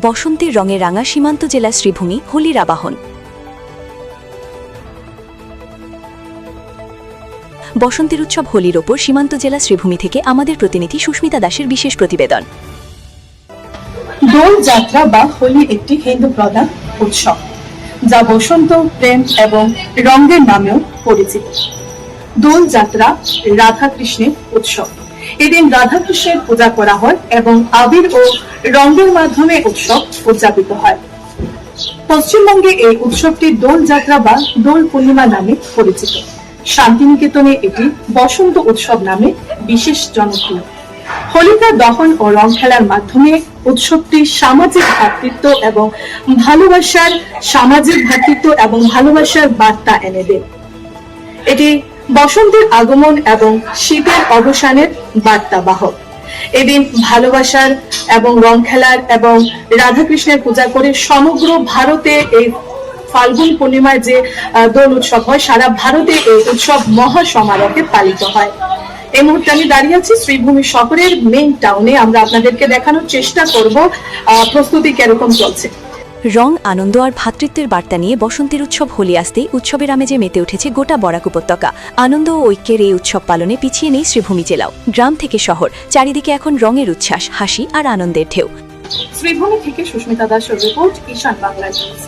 বসন্তের রঙে রাঙা সীমান্ত জেলা শ্রীভূমি হোলির আবাহন। বসন্তের উৎসব হোলির ওপর সীমান্ত জেলা শ্রীভূমি থেকে আমাদের প্রতিনিধি সুস্মিতা দাসের বিশেষ প্রতিবেদন। দোল যাত্রা বা হোলি একটি হিন্দু প্রধান উৎসব যা বসন্ত, প্রেম এবং রঙের নামেও পরিচিত। দোল যাত্রা রাধা কৃষ্ণের উৎসব। এদিন রাধা কৃষ্ণের পূজা করা হয় এবং আবির ও রঙের মাধ্যমে উৎসব উদযাপিত হয়। পশ্চিমবঙ্গে এই উৎসবটি দোল যাত্রা বা দোল পূর্ণিমা নামে পরিচিত। শান্তিনিকেতনে এটি বসন্ত উৎসব নামে বিশেষ জনপ্রিয়। হোলিকা দহন ও রং খেলার মাধ্যমে উৎসবটি সামাজিক ভ্রাতৃত্ব এবং ভালোবাসার বার্তা এনে দেয়। এটি বসন্তের আগমন এবং শীতের অবসানের বার্তাবাহক। এদিন ভালোবাসার এবং রং খেলার এবং রাধাকৃষ্ণের পূজা করে সমগ্র ভারতে এই ফাল্গুন পূর্ণিমার যে দোল উৎসব হয়, সারা ভারতে এই উৎসব মহা সমারোহে পালিত হয়। এই মুহূর্তে আমি দাঁড়িয়ে আছি শ্রীভূমি শহরের মেইন টাউনে। আমরা আপনাদেরকে দেখানোর চেষ্টা করব প্রস্তুতি কিরকম চলছে। রং, আনন্দ আর ভ্রাতৃত্বের বার্তা নিয়ে বসন্তের উৎসব হোলি আসতেই উৎসবের আমেজে মেতে উঠেছে গোটা বরাক উপত্যকা। আনন্দ ও ঐক্যের এই উৎসব পালনে পিছিয়ে নেই শ্রীভূমি জেলাও। গ্রাম থেকে শহর, চারিদিকে এখন রঙের উচ্ছ্বাস, হাসি আর আনন্দের ঢেউ। শ্রীভূমি থেকে সুস্মিতা দাসের রিপোর্ট, ঈশান বাংলা নিউজ।